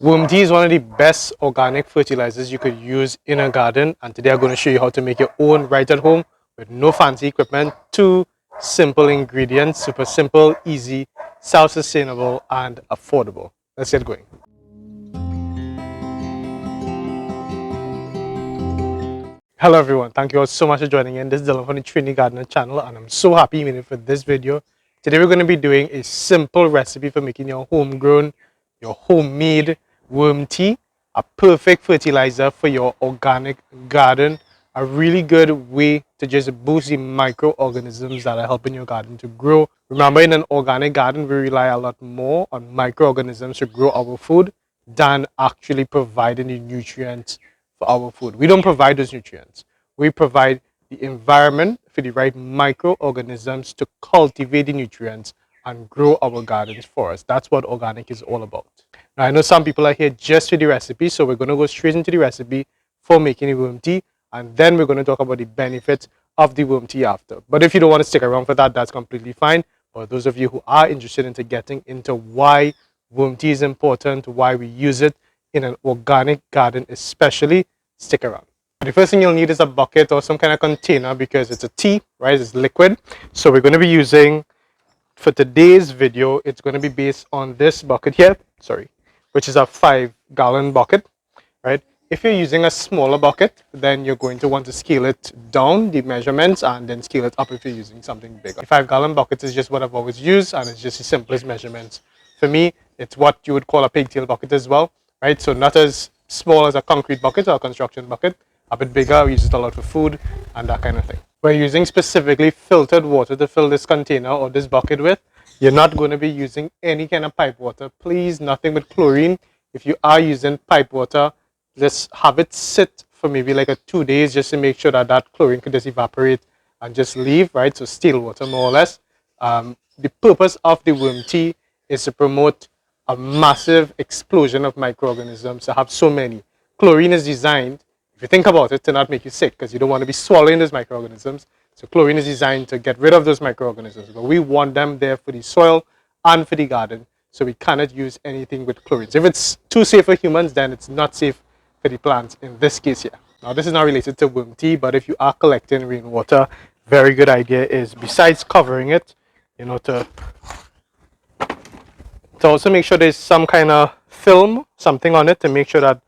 Worm tea is one of the best organic fertilizers you could use in a garden, and today I'm going to show you how to make your own right at home with no fancy equipment. Two simple ingredients, super simple, easy, self-sustainable and affordable. Let's get going. Hello everyone, thank you all so much for joining in. This is Dylan from the Trini Gardener channel and I'm so happy you made it for this video. Today we're going to be doing a simple recipe for making your homegrown, your homemade worm tea, a perfect fertilizer for your organic garden, a really good way to just boost the microorganisms that are helping your garden to grow. Remember, in an organic garden we rely a lot more on microorganisms to grow our food than actually providing the nutrients for our food. We don't provide those nutrients. We provide the environment for the right microorganisms to cultivate the nutrients and grow our gardens for us. That's what organic is all about. Now, I know some people are here just for the recipe, so we're going to go straight into the recipe for making the worm tea, and then we're going to talk about the benefits of the worm tea after. But if you don't want to stick around for that, that's completely fine. For those of you who are interested into getting into why worm tea is important, why we use it in an organic garden especially, stick around. The first thing you'll need is a bucket or some kind of container because it's a tea, right? It's liquid. So we're going to be using, for today's video, it's going to be based on this bucket here, which is a 5-gallon bucket, right? If you're using a smaller bucket, then you're going to want to scale it down, the measurements, and then scale it up if you're using something bigger. The 5-gallon bucket is just what I've always used, and it's just the simplest measurements. For me, it's what you would call a pigtail bucket as well, right? So not as small as a concrete bucket or a construction bucket, a bit bigger. We use it a lot for food and that kind of thing. We're using specifically filtered water to fill this container or this bucket with. You're not going to be using any kind of pipe water. Please, nothing with chlorine. If you are using pipe water, just have it sit for maybe like 2 days just to make sure that that chlorine could just evaporate and just leave, right? So still water more or less. The purpose of the worm tea is to promote a massive explosion of microorganisms to have so many. Chlorine is designed, if you think about it, to not make you sick because you don't want to be swallowing those microorganisms. So chlorine is designed to get rid of those microorganisms, but we want them there for the soil and for the garden. So we cannot use anything with chlorine. So if it's too safe for humans, then it's not safe for the plants in this case here. Now this is not related to worm tea, but if you are collecting rainwater, very good idea is, besides covering it, to also make sure there's some kind of film, something on it to make sure that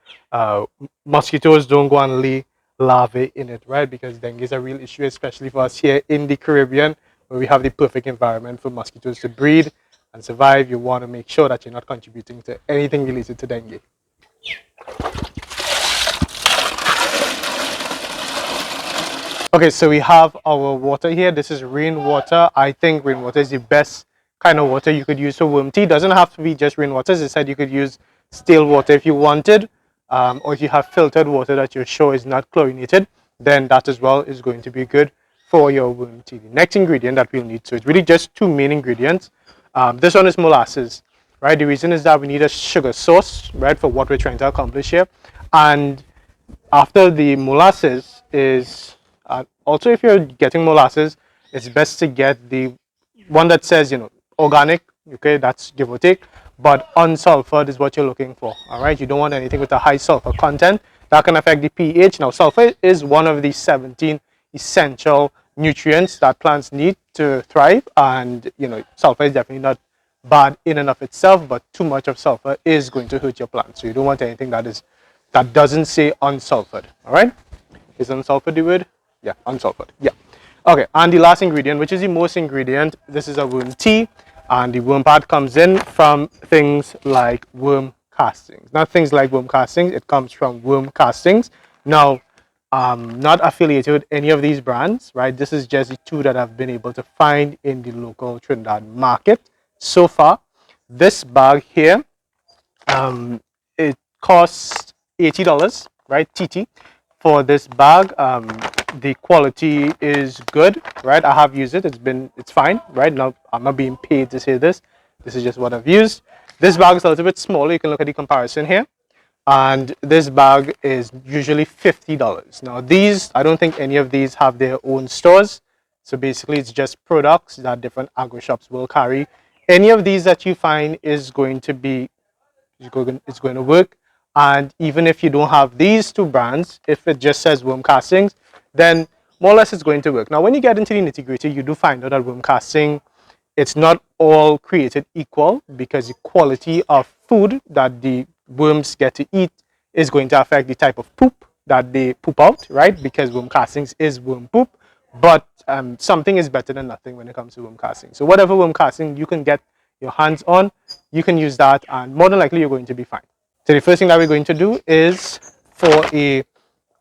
mosquitoes don't go and lay larvae in it, right? Because dengue is a real issue, especially for us here in the Caribbean, where we have the perfect environment for mosquitoes to breed and survive. You want to make sure that you're not contributing to anything related to dengue. Okay, so we have our water here. This is rainwater. I think rainwater is the best kind of water you could use for worm tea. It doesn't have to be just rainwater. As I said, you could use still water if you wanted, or if you have filtered water that you're sure is not chlorinated, then that as well is going to be good for your worm tea. The next ingredient that we'll need, so it's really just two main ingredients. This one is molasses, right? The reason is that we need a sugar source, right, for what we're trying to accomplish here. And after the molasses is, also if you're getting molasses, it's best to get the one that says, organic, okay, that's give or take, but unsulfured is what you're looking for. All right, you don't want anything with a high sulfur content that can affect the pH. Now, sulfur is one of the 17 essential nutrients that plants need to thrive, and sulfur is definitely not bad in and of itself, but too much of sulfur is going to hurt your plant. So you don't want anything that doesn't say unsulfured. All right, is unsulfured the word? Yeah, unsulfured. Yeah. Okay, and the last ingredient, which is the most ingredient, this is a worm tea, and the worm part comes in from things like worm castings. Not things like worm castings, it comes from worm castings. Now, not affiliated with any of these brands, right? This is just the two that I've been able to find in the local Trinidad market so far. This bag here, it costs $80, right? TT for this bag. The quality is good, right? I have used it. It's fine, right? Now I'm not being paid to say this. This is just what I've used. This bag is a little bit smaller. You can look at the comparison here. And this bag is usually $50. Now these, I don't think any of these have their own stores. So basically it's just products that different agro shops will carry. Any of these that you find is going to be it's going to work. And even if you don't have these two brands, if it just says worm castings, then more or less it's going to work. Now, when you get into the nitty gritty, you do find out that worm casting, it's not all created equal, because the quality of food that the worms get to eat is going to affect the type of poop that they poop out, right? Because worm castings is worm poop, but something is better than nothing when it comes to worm casting. So whatever worm casting you can get your hands on, you can use that, and more than likely you're going to be fine. So the first thing that we're going to do is, for a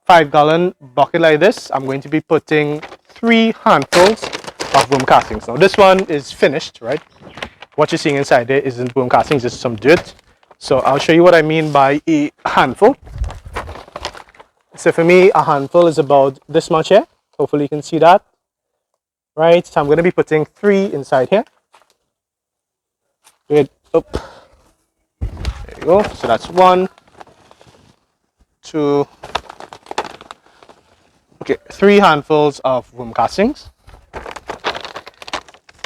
5-gallon bucket like this, I'm going to be putting 3 handfuls of worm castings. Now this one is finished, right? What you're seeing inside there isn't worm castings, it's some dirt. So I'll show you what I mean by a handful. So for me, a handful is about this much here. Hopefully you can see that. Right, so I'm going to be putting 3 inside here. Good. Up. There you go. So that's 1, 2, okay, 3 handfuls of worm castings.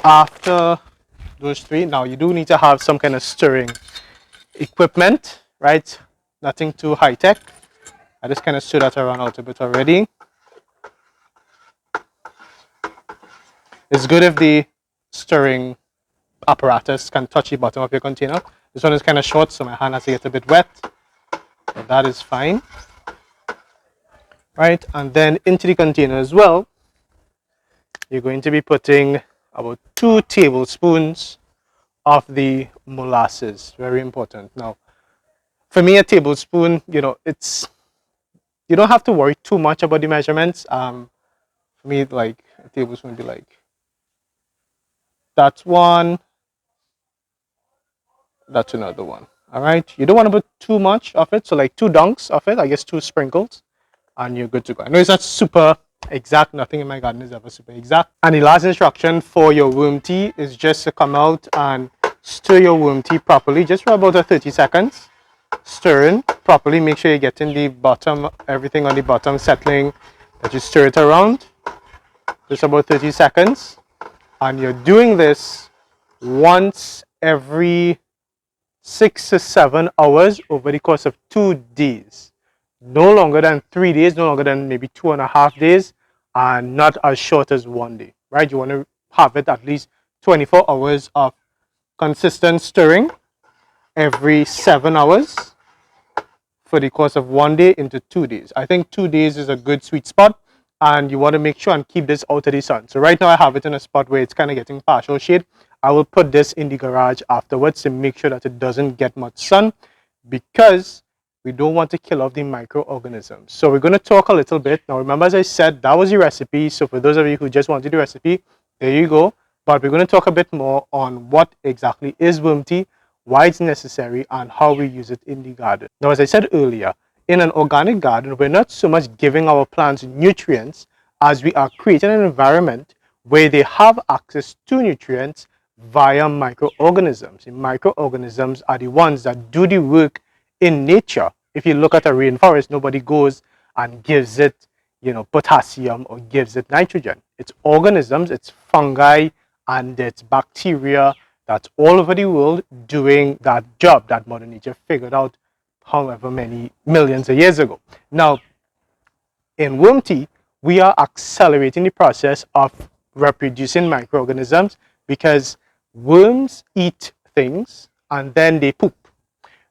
After those 3, now you do need to have some kind of stirring equipment, right? Nothing too high tech. I just kind of stir that around out a bit already. It's good if the stirring apparatus can touch the bottom of your container. This one is kind of short, so my hand has to get a bit wet, but that is fine. Right, and then into the container as well, you're going to be putting about 2 tablespoons of the molasses. Very important. Now, for me, a tablespoon, you know, you don't have to worry too much about the measurements. For me, like, a tablespoon would be like, that's 1, that's another 1. All right, you don't want to put too much of it, so like 2 dunks of it, I guess 2 sprinkles, and you're good to go. I know it's not super exact, nothing in my garden is ever super exact. And the last instruction for your worm tea is just to come out and stir your worm tea properly, just for about 30 seconds. Stirring properly, make sure you're getting the bottom, everything on the bottom settling, that you stir it around, just about 30 seconds. And you're doing this once every 6 to 7 hours over the course of 2 days. No longer than 3 days, no longer than maybe 2.5 days, and not as short as 1 day, right? You want to have it at least 24 hours of consistent stirring every 7 hours for the course of 1 day into 2 days. I think 2 days is a good sweet spot, and you want to make sure and keep this out of the sun. So right now I have it in a spot where it's kind of getting partial shade. I will put this in the garage afterwards to make sure that it doesn't get much sun, because we don't want to kill off the microorganisms. So we're going to talk a little bit. Now remember, as I said, that was the recipe. So for those of you who just wanted the recipe, there you go. But we're going to talk a bit more on what exactly is worm tea, why it's necessary, and how we use it in the garden. Now, as I said earlier, in an organic garden, we're not so much giving our plants nutrients as we are creating an environment where they have access to nutrients via microorganisms. The microorganisms are the ones that do the work in nature. If you look at a rainforest, nobody goes and gives it, you know, potassium or gives it nitrogen. It's organisms, it's fungi, and it's bacteria that's all over the world doing that job that Mother Nature figured out however many millions of years ago. Now, in worm tea, we are accelerating the process of reproducing microorganisms, because worms eat things and then they poop.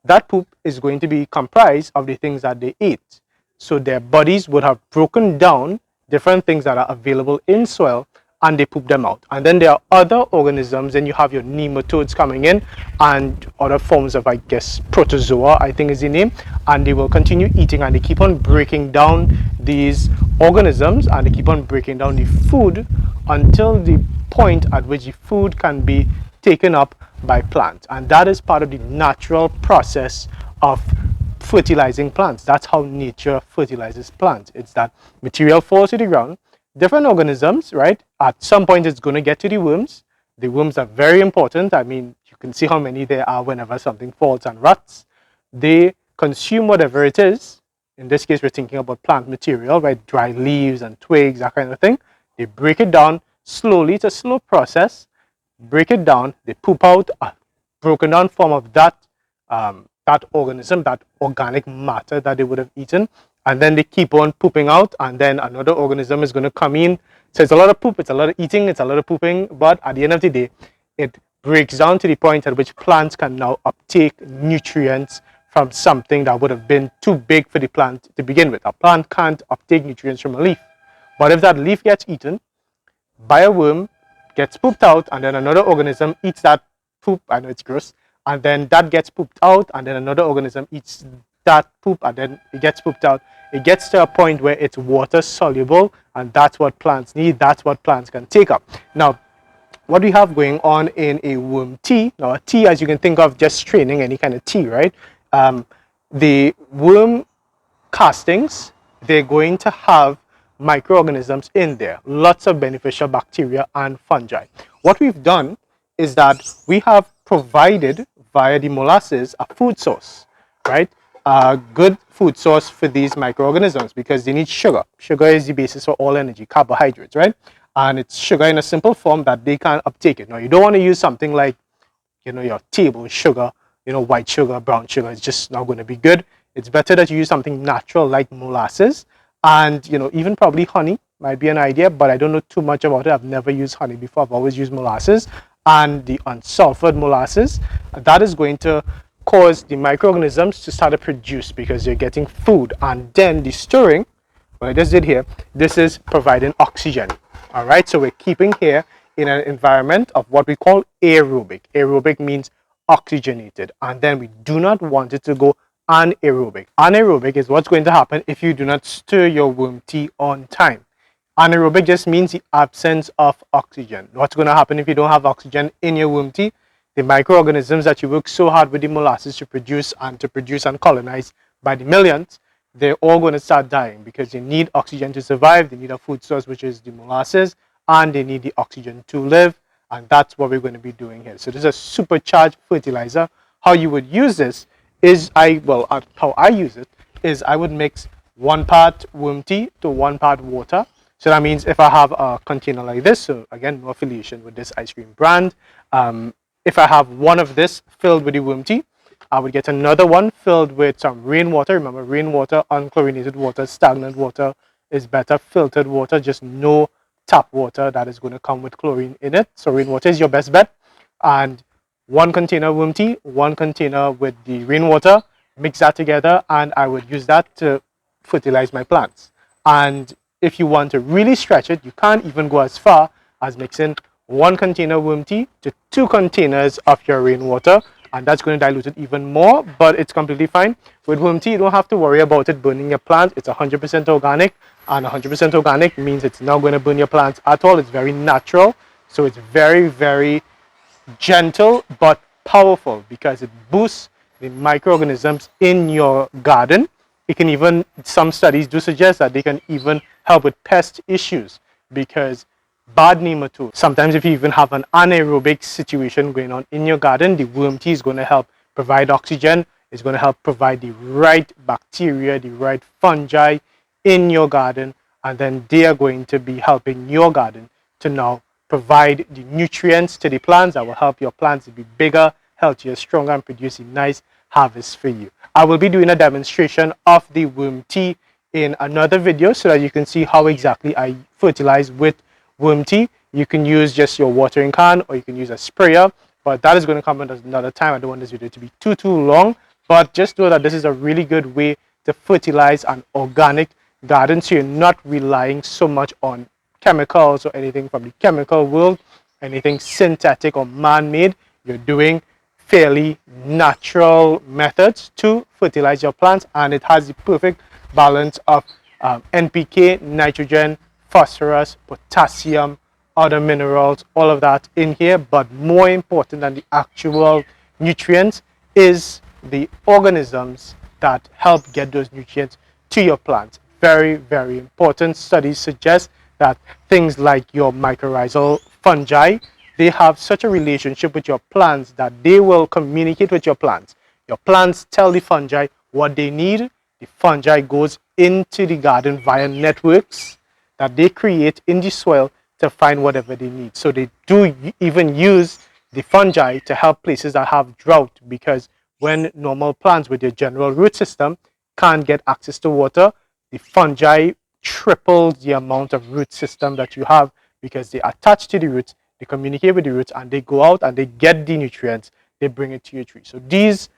That poop is going to be comprised of the things that they ate. So their bodies would have broken down different things that are available in soil, and they poop them out. And then there are other organisms, and you have your nematodes coming in, and other forms of, I guess, protozoa, I think is the name, and they will continue eating, and they keep on breaking down these organisms, and they keep on breaking down the food until the point at which the food can be taken up by plants. And that is part of the natural process of fertilizing plants. That's how nature fertilizes plants. It's that material falls to the ground, different organisms, right? At some point it's going to get to the worms. The worms are very important. I mean, you can see how many there are whenever something falls and rots. They consume whatever it is. In this case, we're thinking about plant material, right? Dry leaves and twigs, that kind of thing. They break it down slowly. It's a slow process. Break it down. They poop out a broken down form of that that organism, that organic matter that they would have eaten, and then they keep on pooping out, and then another organism is going to come in. So it's a lot of poop, it's a lot of eating, it's a lot of pooping, but at the end of the day, it breaks down to the point at which plants can now uptake nutrients from something that would have been too big for the plant to begin with. A plant can't uptake nutrients from a leaf. But if that leaf gets eaten by a worm, gets pooped out, and then another organism eats that poop, I know it's gross, and then that gets pooped out, and then another organism eats that poop, and then it gets pooped out. It gets to a point where it's water soluble, and that's what plants need, that's what plants can take up. Now, what we have going on in a worm tea, now a tea, as you can think of just straining any kind of tea, right? The worm castings, they're going to have microorganisms in there, lots of beneficial bacteria and fungi. What we've done is that we have provided via the molasses a food source, right? A good food source for these microorganisms because they need sugar. Sugar is the basis for all energy, carbohydrates, right? And it's sugar in a simple form that they can uptake it. Now, you don't want to use something like, your table sugar, white sugar, brown sugar. It's just not going to be good. It's better that you use something natural like molasses, and even probably honey might be an idea, but I don't know too much about it. I've never used honey before. I've always used molasses and the unsulfured molasses. That is going to cause the microorganisms to start to produce because you're getting food, and then the stirring, what I just did here, this is providing oxygen. All right, so we're keeping here in an environment of what we call aerobic. Aerobic means oxygenated, and then we do not want it to go anaerobic. Anaerobic is what's going to happen if you do not stir your worm tea on time. Anaerobic just means the absence of oxygen. What's going to happen if you don't have oxygen in your worm tea? The microorganisms that you work so hard with the molasses to produce and colonize by the millions, they're all going to start dying because they need oxygen to survive. They need a food source, which is the molasses, and they need the oxygen to live. And that's what we're going to be doing here. So this is a supercharged fertilizer. How you would use this is how I use it is I would mix 1 part worm tea to 1 part water. So that means if I have a container like this, so again, no affiliation with this ice cream brand, if I have one of this filled with the worm tea, I would get another one filled with some rainwater. Remember, rainwater, unchlorinated water, stagnant water is better. Filtered water, just no tap water that is going to come with chlorine in it. So rainwater is your best bet. And 1 container worm tea, 1 container with the rainwater, mix that together, and I would use that to fertilize my plants. And if you want to really stretch it, you can't even go as far as mixing 1 container worm tea to 2 containers of your rainwater, and that's going to dilute it even more, but it's completely fine. With worm tea, you don't have to worry about it burning your plant. It's 100% organic, and 100% organic means it's not going to burn your plants at all. It's very natural, so it's very, very gentle but powerful because it boosts the microorganisms in your garden. It can even, some studies do suggest that they can even help with pest issues because bad nematodes. Sometimes if you even have an anaerobic situation going on in your garden, the worm tea is going to help provide oxygen. It's going to help provide the right bacteria, the right fungi in your garden, and then they are going to be helping your garden to now provide the nutrients to the plants that will help your plants to be bigger, healthier, stronger, and produce a nice harvest for you. I will be doing a demonstration of the worm tea in another video so that you can see how exactly I fertilize with worm tea. You can use just your watering can or you can use a sprayer, but that is going to come at another time. I don't want this video to be too long, but just know that this is a really good way to fertilize an organic garden so you're not relying so much on chemicals or anything from the chemical world, anything synthetic or man-made. You're doing fairly natural methods to fertilize your plants, and it has the perfect balance of NPK, nitrogen, phosphorus, potassium, other minerals, all of that in here. But more important than the actual nutrients is the organisms that help get those nutrients to your plants. Very, very important. Studies suggest that things like your mycorrhizal fungi, they have such a relationship with your plants that they will communicate with your plants. Your plants tell the fungi what they need. The fungi goes into the garden via networks that they create in the soil to find whatever they need. So they do even use the fungi to help places that have drought, because when normal plants with their general root system can't get access to water, the fungi triples the amount of root system that you have because they attach to the roots, they communicate with the roots, and they go out and they get the nutrients, they bring it to your tree. So these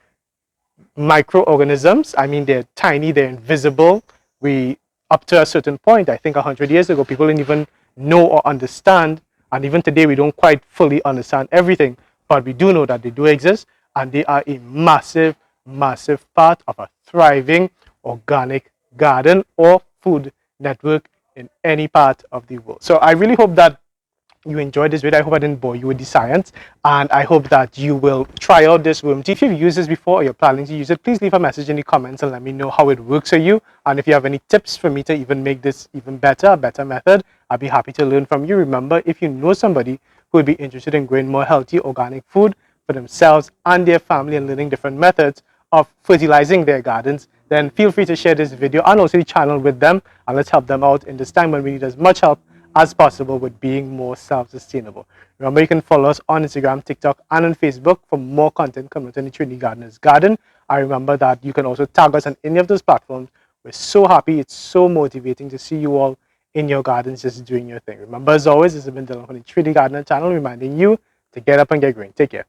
microorganisms, I mean, they're tiny, they're invisible. We, up to a certain point, I think 100 years ago, people didn't even know or understand, and even today we don't quite fully understand everything, but we do know that they do exist, and they are a massive, massive part of a thriving organic garden or food network in any part of the world. So I really hope that you enjoyed this video. I hope I didn't bore you with the science, and I hope that you will try out this worm tea. If you've used this before or you're planning to use it, please leave a message in the comments and let me know how it works for you. And if you have any tips for me to even make this even better, a better method, I'd be happy to learn from you. Remember, if you know somebody who would be interested in growing more healthy organic food for themselves and their family and learning different methods of fertilizing their gardens, then feel free to share this video and also the channel with them, and let's help them out in this time when we need as much help as possible with being more self-sustainable. Remember, you can follow us on Instagram, TikTok, and on Facebook for more content coming to the Trini Gardener's Garden. I remember that you can also tag us on any of those platforms. We're so happy. It's so motivating to see you all in your gardens just doing your thing. Remember, as always, this has been Dylan from the Trini Gardener channel, reminding you to get up and get green. Take care.